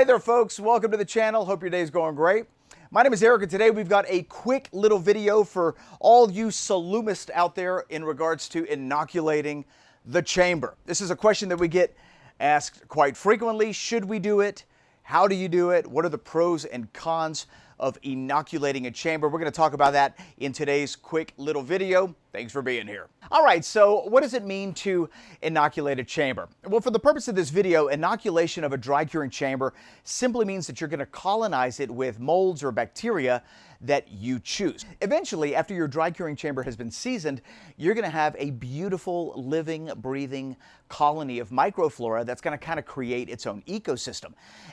Hey there folks, welcome to the channel. Hope your day is going great. My name is Eric and today we've got a quick little video for all you saloonists out there in regards to inoculating the chamber. This is a question that we get asked quite frequently. Should we do it? How do you do it? What are the pros and cons of inoculating a chamber? We're going to talk about that in today's quick little video. Thanks for being here. All right, so what does it mean to inoculate a chamber? Well, for the purpose of this video, inoculation of a dry curing chamber simply means that you're going to colonize it with molds or bacteria that you choose. Eventually, after your dry curing chamber has been seasoned, you're going to have a beautiful, living, breathing colony of microflora that's going to kind of create its own ecosystem.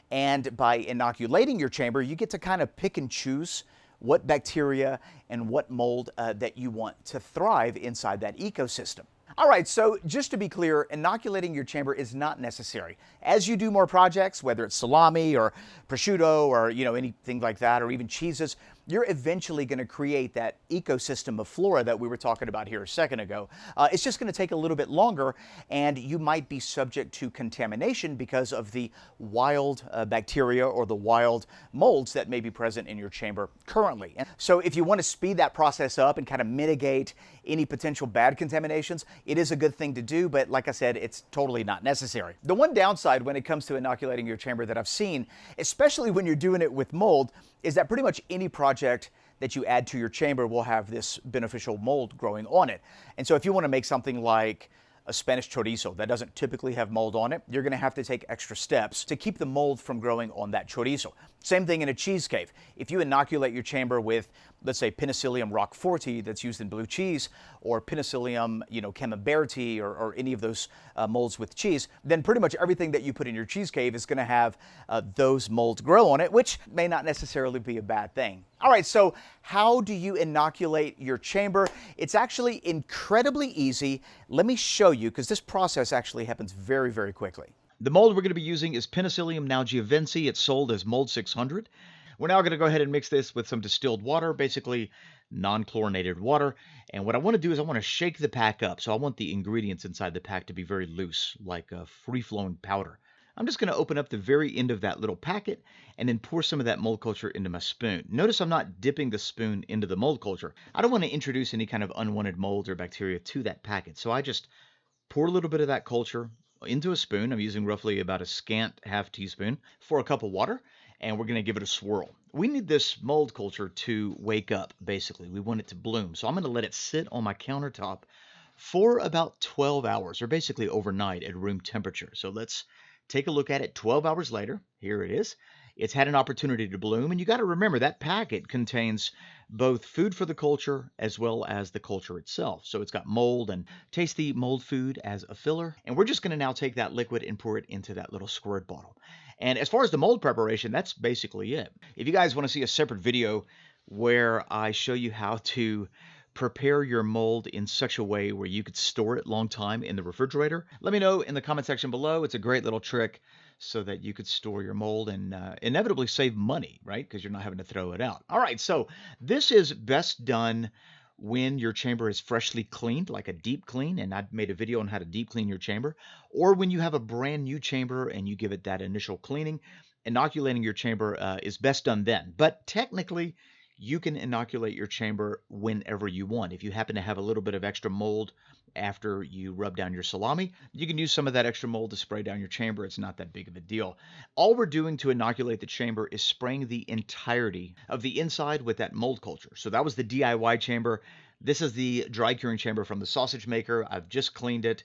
And by inoculating your chamber, you get to kind of pick and choose what bacteria and what mold that you want to thrive inside that ecosystem. All right, so just to be clear, inoculating your chamber is not necessary. As you do more projects, whether it's salami or prosciutto or anything like that, or even cheeses, you're eventually going to create that ecosystem of flora that we were talking about here a second ago. It's just going to take a little bit longer, and you might be subject to contamination because of the wild bacteria or the wild molds that may be present in your chamber currently. And so if you want to speed that process up and kind of mitigate any potential bad contaminations, it is a good thing to do, but like I said, it's totally not necessary. The one downside when it comes to inoculating your chamber that I've seen, especially when you're doing it with mold, is that pretty much any project that you add to your chamber will have this beneficial mold growing on it. And so if you want to make something like a Spanish chorizo that doesn't typically have mold on it, you're going to have to take extra steps to keep the mold from growing on that chorizo. Same thing in a cheese cave. If you inoculate your chamber with, let's say, Penicillium roqueforti that's used in blue cheese, or Penicillium, camemberti, or any of those molds with cheese, then pretty much everything that you put in your cheese cave is going to have those molds grow on it, which may not necessarily be a bad thing. All right, so how do you inoculate your chamber? It's actually incredibly easy. Let me show you, because this process actually happens very, very quickly. The mold we're going to be using is Penicillium nalgiavense. It's sold as mold 600. We're now going to go ahead and mix this with some distilled water, basically non-chlorinated water. And what I want to do is I want to shake the pack up. So I want the ingredients inside the pack to be very loose, like a free-flowing powder. I'm just going to open up the very end of that little packet and then pour some of that mold culture into my spoon. Notice I'm not dipping the spoon into the mold culture. I don't want to introduce any kind of unwanted molds or bacteria to that packet. So I just pour a little bit of that culture into a spoon. I'm using roughly about a scant half teaspoon for a cup of water, and we're going to give it a swirl. We need this mold culture to wake up, basically. We want it to bloom. So I'm going to let it sit on my countertop for about 12 hours, or basically overnight at room temperature. So let's take a look at it 12 hours later. Here it is. It's had an opportunity to bloom, and you got to remember that packet contains both food for the culture as well as the culture itself. So it's got mold and tasty mold food as a filler. And we're just going to now take that liquid and pour it into that little squirt bottle. And as far as the mold preparation, that's basically it. If you guys want to see a separate video where I show you how to prepare your mold in such a way where you could store it a long time in the refrigerator, let me know in the comment section below. It's a great little trick so that you could store your mold and inevitably save money, right? Because you're not having to throw it out. All right, so this is best done when your chamber is freshly cleaned, like a deep clean, and I've made a video on how to deep clean your chamber, or when you have a brand new chamber and you give it that initial cleaning. Inoculating your chamber is best done then. But technically, you can inoculate your chamber whenever you want. If you happen to have a little bit of extra mold after you rub down your salami, you can use some of that extra mold to spray down your chamber. It's not that big of a deal. All we're doing to inoculate the chamber is spraying the entirety of the inside with that mold culture. So that was the DIY chamber. This is the dry curing chamber from the sausage maker. I've just cleaned it,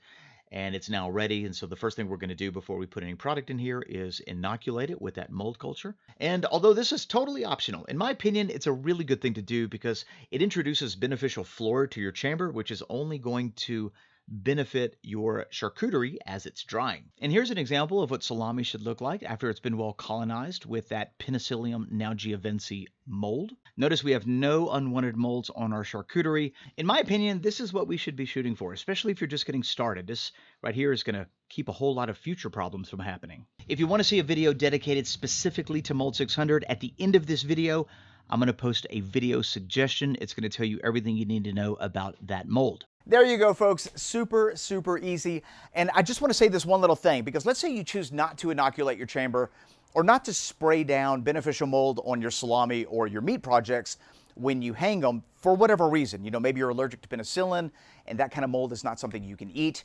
and it's now ready. And so the first thing we're going to do before we put any product in here is inoculate it with that mold culture. And although this is totally optional, in my opinion, it's a really good thing to do because it introduces beneficial flora to your chamber, which is only going to benefit your charcuterie as it's drying. And here's an example of what salami should look like after it's been well colonized with that Penicillium nalgiavense mold. Notice we have no unwanted molds on our charcuterie. In my opinion, this is what we should be shooting for, especially if you're just getting started. This right here is going to keep a whole lot of future problems from happening. If you want to see a video dedicated specifically to Mold 600, at the end of this video, I'm going to post a video suggestion. It's going to tell you everything you need to know about that mold. There you go, folks. Super, super easy. And I just want to say this one little thing, because let's say you choose not to inoculate your chamber or not to spray down beneficial mold on your salami or your meat projects when you hang them for whatever reason. You know, maybe you're allergic to penicillin and that kind of mold is not something you can eat.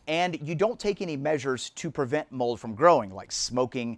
And you don't take any measures to prevent mold from growing, like smoking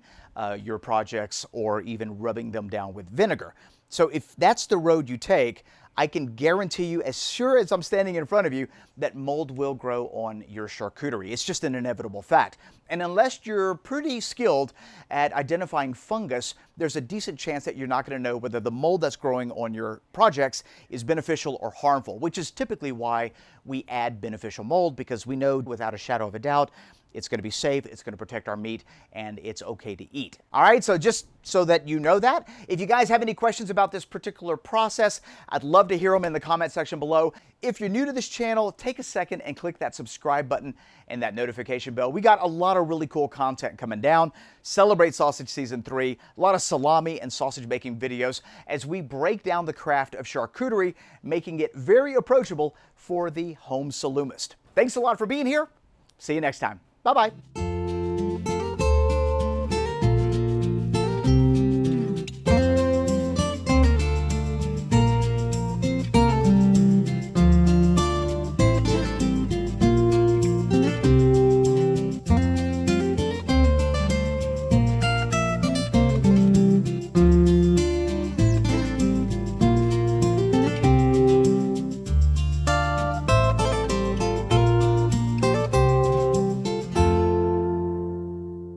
your projects or even rubbing them down with vinegar. So if that's the road you take, I can guarantee you, as sure as I'm standing in front of you, that mold will grow on your charcuterie. It's just an inevitable fact. And unless you're pretty skilled at identifying fungus, there's a decent chance that you're not going to know whether the mold that's growing on your projects is beneficial or harmful, which is typically why we add beneficial mold, because we know without a shadow of a doubt it's going to be safe, it's going to protect our meat, and it's okay to eat. All right, so just so that you know that, if you guys have any questions about this particular process, I'd love to hear them in the comment section below. If you're new to this channel, take a second and click that subscribe button and that notification bell. We got a lot of really cool content coming down. Celebrate Sausage Season 3, a lot of salami and sausage making videos as we break down the craft of charcuterie, making it very approachable for the home saloonist. Thanks a lot for being here. See you next time. Bye-bye.